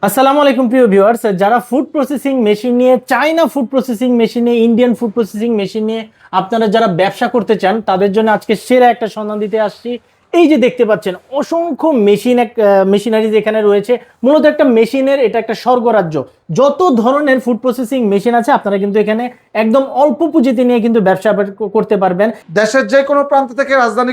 আসসালামু আলাইকুম প্রিয় ভিউয়ার্স, যারা ফুড প্রসেসিং মেশিন নিয়ে, চায়না ফুড প্রসেসিং মেশিন নিয়ে, ইন্ডিয়ান ফুড প্রসেসিং মেশিন নিয়ে আপনারা যারা ব্যবসা করতে চান তাদের জন্য আজকে সেরা একটা সন্ধান দিতে আসছি। এই যে দেখতে পাচ্ছেন অসংখ্য মেশিনারিজ এখানে রয়েছে। মূলত একটা মেশিনের এটা একটা স্বর্গরাজ্য। যত ধরনের ফুড প্রসেসিং মেশিন আছে আপনারা কিন্তু এখানে একদম অল্প পুঁজিতে নিয়ে কিন্তু ব্যবসা করতে পারবেন। দেশের যে কোনো প্রান্ত থেকে রাজধানী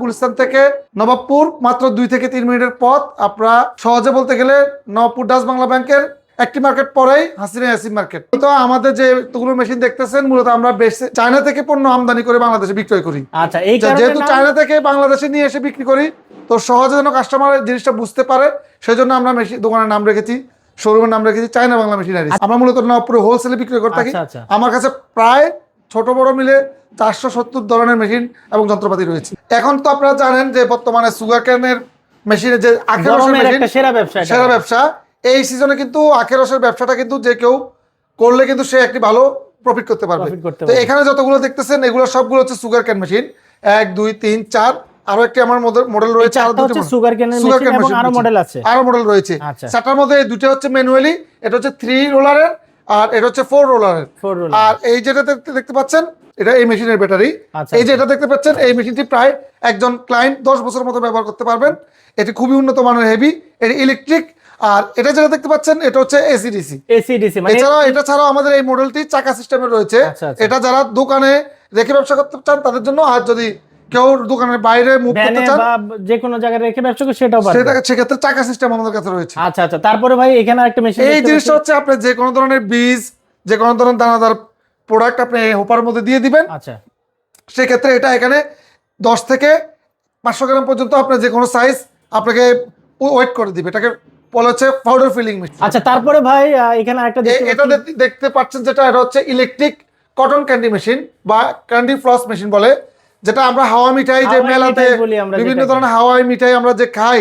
গুলিস্তান থেকে নবাবপুর মাত্র 2 থেকে 3 মিনিটের পথ। আপনারা সহজে বলতে গেলে নবাবপুর ডাচ বাংলা ব্যাংকের একটি মার্কেট পরেই হাসিনা ইয়াসিন মার্কেট। তো আমাদের যে এতগুলো মেশিন দেখতেছেন মূলত আমরা বেশ চায়না থেকে পণ্য আমদানি করে বাংলাদেশে বিক্রয় করি। আচ্ছা, এই যেহেতু চায়না থেকে বাংলাদেশে নিয়ে এসে বিক্রি করি তো সহজে যেন কাস্টমার জিনিসটা বুঝতে পারে সেজন্য আমরা মেশিন দোকানের নাম রেখেছি, শোরুমের নাম রেখেছি চায়না বাংলা মেশিনারি। আমরা মূলত নবাবপুরে হোলসেলে বিক্রি করে থাকি। আমার কাছে প্রায় ছোট বড় মিলে 470 ধরনের মেশিন এবং যন্ত্রপাতি রয়েছে। এখন তো আপনারা জানেন যে বর্তমানে সুগার ক্যানের মেশিনে যে আখের রসের মেশিন সেরা ব্যবসা। এই সিজনে কিন্তু আখের রসের ব্যবসাটা কিন্তু যে কেউ করলে কিন্তু সে একটি ভালো প্রফিট করতে পারবে। তো এখানে যতগুলো দেখতেছেন এগুলো সবগুলো হচ্ছে সুগার ক্যান মেশিন। 1 2 3 4 আরো একটি আমার মডেল রয়েছে, আরো মডেল রয়েছে। চারটার মধ্যে দুটো হচ্ছে ম্যানুয়ালি, এটা হচ্ছে 3 রোলারের আর এটা হচ্ছে 4 রোলারের। আর এই যেটা দেখতে পাচ্ছেন এটা এই মেশিনের ব্যাটারি। এই যে এটা দেখতে পাচ্ছেন এই মেশিনটি প্রায় একজন ক্লায়েন্ট 10 বছরের মতো ব্যবহার করতে পারবেন। এটি খুবই উন্নত মানের, হেভি, এটি ইলেকট্রিক। আর এটা যেটা দেখতে পাচ্ছেন এটা হচ্ছে এসিডিসি। এটা ছাড়াও আমাদের এই মডেলটি চাকা সিস্টেমের রয়েছে। এটা যারা দোকানে রেখে ব্যবসা করতে চান তাদের জন্য, আর যদি কেউ দোকানের বাইরে মুভ করতে চান বা যে কোনো জায়গায় রেখে ব্যবসা করে সেটাও পারবে, সেক্ষেত্রে চাকা সিস্টেম আমাদের কাছে রয়েছে। আচ্ছা, তারপরে ভাই এখানে একটা মেশিন, এই জিনিসটা হচ্ছে আপনি যে কোনো ধরনের বীজ, যে কোনো ধরনের দানাদার প্রোডাক্ট আপনি হোপার মধ্যে দিয়ে দিবেন। আচ্ছা, সেক্ষেত্রে এটা এখানে 10 থেকে 500 গ্রাম পর্যন্ত আপনার যে কোনো সাইজ আপনাকে ওয়েট করে দিবে। এটাকে বলা হচ্ছে পাউডার ফিলিং মেশিন। আচ্ছা, তারপরে ভাই এখানে একটা এটা দেখতে পাচ্ছেন যেটা এটা হচ্ছে ইলেকট্রিক কটন ক্যান্ডি মেশিন বা ক্যান্ডি ফ্লস মেশিন বলে, যেটা আমরা হাওয়া মিঠাই যে মেলাতে বিভিন্ন ধরনের হাওয়াই মিঠাই আমরা যে খাই,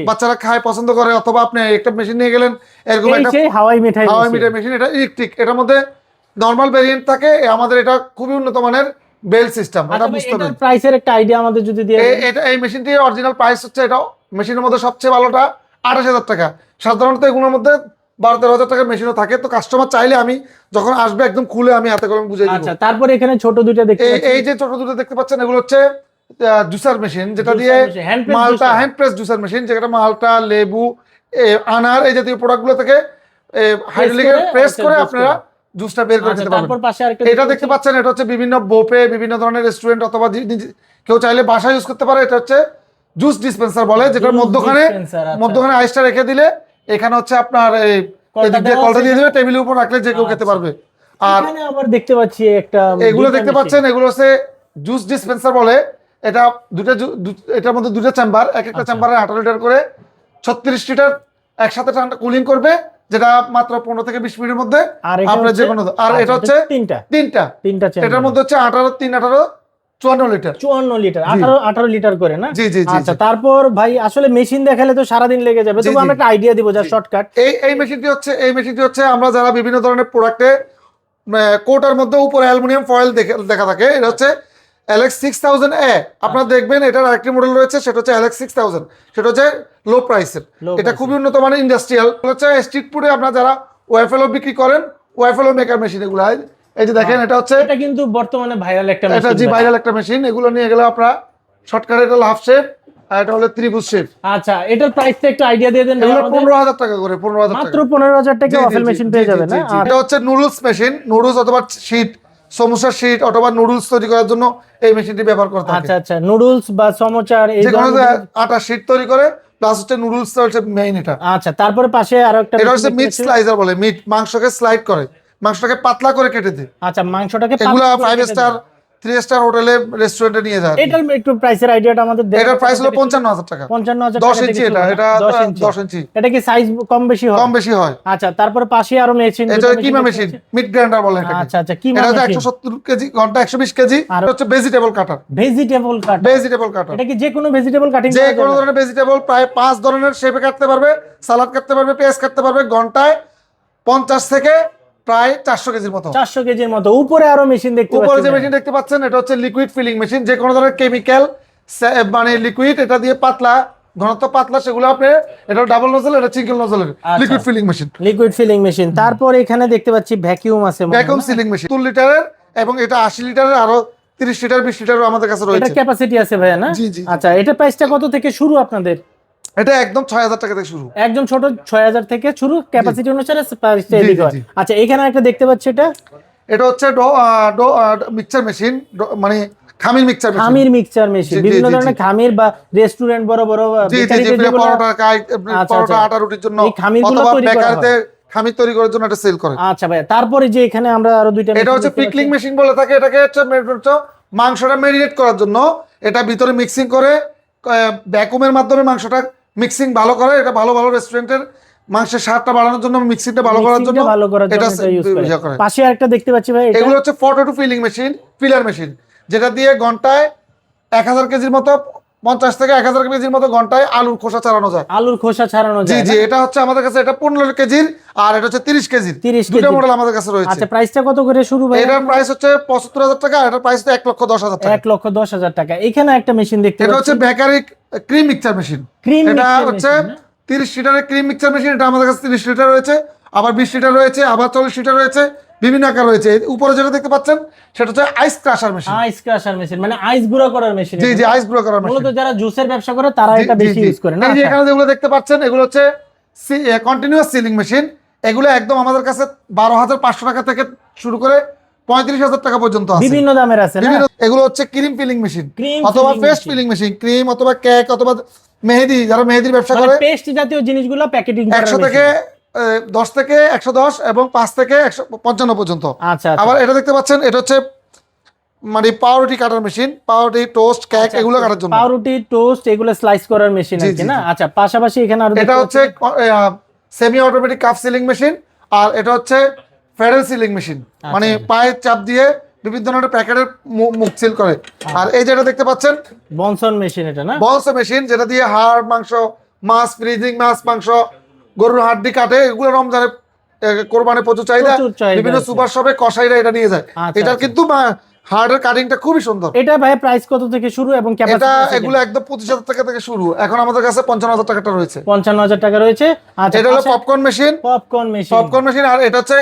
বাচ্চারা খায় পছন্দ করে, অথবা আপনি একটা মেশিন নিয়ে গেলেন এরকম একটা হাওয়াই মিঠাই মেশিন। এটা ইলেকট্রিক, এটার মধ্যে নরমাল ভেরিয়েন্ট থাকে। আমাদের এটা খুবই উন্নত মানের বেল সিস্টেম। এটা বুঝতে হবে প্রাইসের একটা আইডিয়া আমাদের যদি দিয়ে। এটা এই মেশিনটির অরিজিনাল প্রাইস হচ্ছে, এটা মেশিনের মধ্যে সবচেয়ে ভালোটা 28,000 টাকা। সাধারণত এগুলোর মধ্যে 12-13,000 টাকার মেশিনও থাকে। তো কাস্টমার চাইলে আমি যখন আসবে একদম খুলে আমি হাতে কলমে বুঝিয়ে দিব। আচ্ছা, তারপরে এখানে ছোট দুটো দেখতে পাচ্ছেন, এই যে ছোট দুটো দেখতে পাচ্ছেন এগুলো হচ্ছে জুসার মেশিন, যেটা দিয়ে মালটা হ্যান্ড প্রেস জুসার মেশিন, যেটা মালটা, লেবু, আনার এই জাতীয় প্রোডাক্টগুলো থেকে হাইড্রোলিকে প্রেস করে আপনারা জুসটা বের করে খেতে পারবেন। এটা দেখতে পাচ্ছেন এটা হচ্ছে বিভিন্ন বোপে, বিভিন্ন ধরনের রেস্টুরেন্ট অথবা কেউ চাইলে বাসায় ইউজ করতে পারে। এটা হচ্ছে জুস ডিসপেন্সার বলে, যেটার মধ্যখানে আইসটা রেখে দিলে এখানে হচ্ছে আপনার এই কলটা দিয়ে দিবে, টেবিলের উপর রাখলে যে কেউ খেতে পারবে। আর এখানে আবার দেখতে পাচ্ছি একটা এগুলো দেখতে পাচ্ছেন এগুলো হচ্ছে জুস ডিসপেন্সার বলে। এটা এটার মধ্যে দুটো চেম্বার, এক একটা চেম্বারে 18 লিটার করে 36 লিটার একসাথে ঠান্ডা কুলিং করবে, যেটা মাত্র 15 থেকে 20 মিনিটের মধ্যে আপনার যে কোনো। আর এটা হচ্ছে তিনটা এটার মধ্যে হচ্ছে 18 3 18 54 লিটার 18 লিটার করে না। জি জি। আচ্ছা, তারপর ভাই আসলে মেশিন দেখালে তো সারাদিন লেগে যাবে, তবু আমরা একটা আইডিয়া দিব যা শর্টকাট। এই মেশিনটি হচ্ছে আমরা যারা বিভিন্ন ধরনের প্রোডাক্টে কোটার মধ্যে উপরে অ্যালুমিনিয়াম ফয়েল দেখা থাকে, এটা হচ্ছে LX6000A। আপনারা দেখবেন এটার আরেকটি মডেল রয়েছে, সেটা হচ্ছে LX6000, সেটা হচ্ছে লো প্রাইসের। এটা খুবই উন্নত মানের ইন্ডাস্ট্রিয়াল হচ্ছে। স্ট্রিট ফুডে আপনারা যারা ওয়াইফেলো বিক্রি করেন, ওয়াইফেলো মেকার মেশিন এগুলো, এই যে দেখেন এটা হচ্ছে, এটা কিন্তু বর্তমানে ভাইরাল একটা মেশিন। এটা জি ভাইরাল একটা মেশিন। এগুলো নিয়ে গেলে আপনারা শর্টকাট, এটা হাফ শেপ আর এটা হলো ত্রিভুজ শেপ। আচ্ছা, এটার প্রাইসটা একটু আইডিয়া দিয়ে দেন। এগুলো 15,000 টাকা করে, 15,000 টাকা, মাত্র 15,000 টাকা ওয়াফেল মেশিন পেয়ে যাবেন। না, এটা হচ্ছে নুডলস মেশিন, নুডলস অথবা শীট, সমোসার শীট অথবা নুডলস তৈরি করার জন্য এই মেশিনটি ব্যবহার করতে হয়। আচ্ছা, নুডলস বা সমোচার এই ধরনের আটা শীট তৈরি করে, প্লাস হচ্ছে নুডলস হচ্ছে মেইন এটা। আচ্ছা, তারপরে পাশে আরেকটা, এটা হচ্ছে মিট স্লাইসার বলে, মিট মাংসকে স্লাইড করে, মাংসটাকে পাতলা করে কেটে দেয়। আচ্ছা, মাংসটাকে এগুলা 5 স্টার 3 স্টার হোটেলে রেস্টুরেন্টে নিয়ে যায়। এটার একটু প্রাইসের আইডিয়াটা আমাদের দেন। এটার প্রাইস হলো 55,000 টাকা। 55,000 10 ইঞ্চি এটা 10 ইঞ্চি। এটা কি সাইজ কম বেশি হয়? আচ্ছা, তারপরে পাশে আরো মেশিন, এটা কিমা মেশিন, মিট গ্রাইন্ডার বলে এটা। আচ্ছা, কিমা এটা 170 কেজি ঘন্টা 120 কেজি। এটা হচ্ছে ভেজিটেবল কাটার। এটা কি যে কোনো ভেজিটেবল কাটিং, যে কোনো ধরনের ভেজিটেবল প্রায় 5 ধরনের শেপে কাটতে পারবে, সালাদ কাটতে পারবে, পেঁয়াজ কাটতে পারবে। ঘন্টায় 50 থেকে প্রায় 400 কেজির মতো। উপরে আরো মেশিন দেখতে পাচ্ছেন, উপরে যে মেশিন দেখতে পাচ্ছেন এটা হচ্ছে লিকুইড ফিলিং মেশিন। যে কোনো ধরনের কেমিক্যাল মানে লিকুইড এটা দিয়ে পাতলা ঘনত্ব পাতলা সেগুলো আপনি, এটা ডাবল নজল, এটা সিঙ্গেল নজলের liquid filling machine. Liquid filling machine. তারপর এখানে দেখতে পাচ্ছি ভ্যাকিউম আছে, ভ্যাকুয়াম সিলিং মেশিন 2 লিটারের, এবং এটা 80 লিটারের, আরো 30 লিটার 20 লিটারও আমাদের কাছে এটা রয়েছে। ক্যাপাসিটি আছে ভাইয়া না? জি জি। আচ্ছা, এটা প্রাইসটা কত থেকে শুরু আপনাদের? এটা একদম 6000 টাকা থেকে শুরু, একদম ছোট 6000 থেকে শুরু, ক্যাপাসিটি অনুসারে প্রাইসটা জি, এদিকে জি, হয়। জি। আচ্ছা, এখানে একটা দেখতে পাচ্ছি, এটা এটা হচ্ছে মিক্সচার মেশিন, মানে খামির মিক্সচার মেশিন। খামির মিক্সচার মেশিন, জি, জি, বিভিন্ন জি, ধরনের জি। খামির বা রেস্টুরেন্ট বড় বড় জি জি জি, বেকারিতে যেগুলো পরোটা আচ্ছা, পরোটা আচ্ছা। আটা রুটির জন্য, এই খামিরগুলো অথবা তৈরি করা বেকারিতে হয়। খামির তৈরি করার জন্য এটা সেল করে। আচ্ছা ভাই, তারপরে যে এখানে আমরা আরো দুইটা এটা machine হচ্ছে দেখতে পিকলিং পাচ্ছি। মেশিন বলে থাকে, এটাকে হচ্ছে মাংসটা মেরিনেট করার জন্য, এটা ভিতরে মিক্সিং করে ভ্যাকুমের মাধ্যমে মাংসটা মিক্সিং ভালো করে। এটা ভালো ভালো রেস্টুরেন্টের মাংসের স্বাদটা বাড়ানোর জন্য, মিক্সিংটা ভালো করার জন্য মিক্সিংটা ভালো করার জন্য এটা ইউজ ইয়ে করে। পাশে একটা দেখতে পাচ্ছি ভাই, এটা এগুলো হচ্ছে potato filling machine, filler machine, যেটা দিয়ে ঘন্টায় 1000 কেজির মতো, 50 থেকে 1000 কেজির মতো ঘন্টায় আলুর খোসা ছাড়ানো যায়। আলুর খোসা ছাড়ানো জি যায় জি, না? এটা হচ্ছে আমাদের কাছে, এটা 15 কেজির, আর এটা হচ্ছে 30 কেজির, 30 দুটো কেজি। মডেল আমাদের কাছে রয়েছে। আচ্ছা, প্রাইসটা কত করে শুরু ভাই? এটার প্রাইস হচ্ছে 75,000 টাকা, এটার প্রাইস হচ্ছে 1,10,000 টাকা। 1,10,000 টাকা। এখানে একটা মেশিন দেখতে এটা পাচ্ছি, হচ্ছে bakery cream mixture machine. Cream এটা মিক্সচার হচ্ছে মেশিন না? 30 লিটারের ক্রিম মিক্সচার মেশিন। এটা আমাদের কাছে 30 লিটার রয়েছে, আবার 20 লিটার রয়েছে, আবার 40 লিটার রয়েছে, বিভিন্ন আকার রয়েছে। উপরে যেটা দেখতে পাচ্ছেন সেটা হচ্ছে আইস ক্রাশার মেশিন। আইস ক্রাশার মেশিন, মানে আইস গুঁড়া করার মেশিন। জি জি, আইস গুঁড়ো করার মেশিন। মূলত যারা জুসের ব্যবসা করে তারা এটা বেশি ইউজ করে না? এই যে আচ্ছা। এখানে যেগুলো দেখতে পাচ্ছেন এগুলো হচ্ছে কন্টিনিউয়াস সিলিং মেশিন। এগুলো একদম আমাদের কাছে 12,500 টাকা থেকে শুরু করে 35,000 টাকা পর্যন্ত আছে। বিভিন্ন দামের আছে না? এগুলো হচ্ছে ক্রিম ফিলিং মেশিন, Cream অথবা filling paste machine। Filling machine, cream অথবা কেক অথবা মেহেদি, যারা মেহেদির ব্যবসা মানে করে, পেস্ট জাতীয় জিনিসগুলো প্যাকেটিং করার 100 থেকে 10 থেকে 110 এবং 5 থেকে 155 পর্যন্ত। আচ্ছা, আচ্ছা। আবার এটা দেখতে পাচ্ছেন, এটা হচ্ছে মানে পাউরুটি কাটার মেশিন, পাউরুটি, টোস্ট, কেক এগুলো কাটার জন্য। পাউরুটি, টোস্ট এগুলো স্লাইস করার মেশিন জি, আছে জি, না? জি। আচ্ছা, পাশাপাশি এখানে আরো এটা দেখতে হচ্ছে semi automatic cup sealing machine, আর এটা হচ্ছে ফেডারেল সিলিং মেশিন, মানে পায়ের চাপ দিয়ে বিভিন্ন ধরনের প্যাকেটের মুখ সিল করে। আর এই যেটা দেখতে পাচ্ছেন বনসন মেশিন, এটা না? বলস মেশিন, যেটা দিয়ে হাড়, মাংস, মাছ, ফ্রিজিং মাছ, মাংস, গরুর হাড্ডি কাটে। এগুলো রমজানে কোরবানি প্রচুর চাহিদা, প্রচুর চাহিদা বিভিন্ন আছে। সুপার শপে কসাইরা এটা নিয়ে যায়। আচ্ছা, এটার আচ্ছা। কিন্তু হার্ডের কাটিংটা খুবই সুন্দর। এটা ভাই প্রাইস কত থেকে শুরু এবং এটা ক্যাপাসিটি? এগুলো একদম 25,000 টাকা থেকে শুরু, এখন আমাদের কাছে 55,000 টাকাটা রয়েছে। 55,000 টাকা রয়েছে। আচ্ছা, এটা হলো popcorn machine, popcorn machine. Popcorn machine. আর এটা হচ্ছে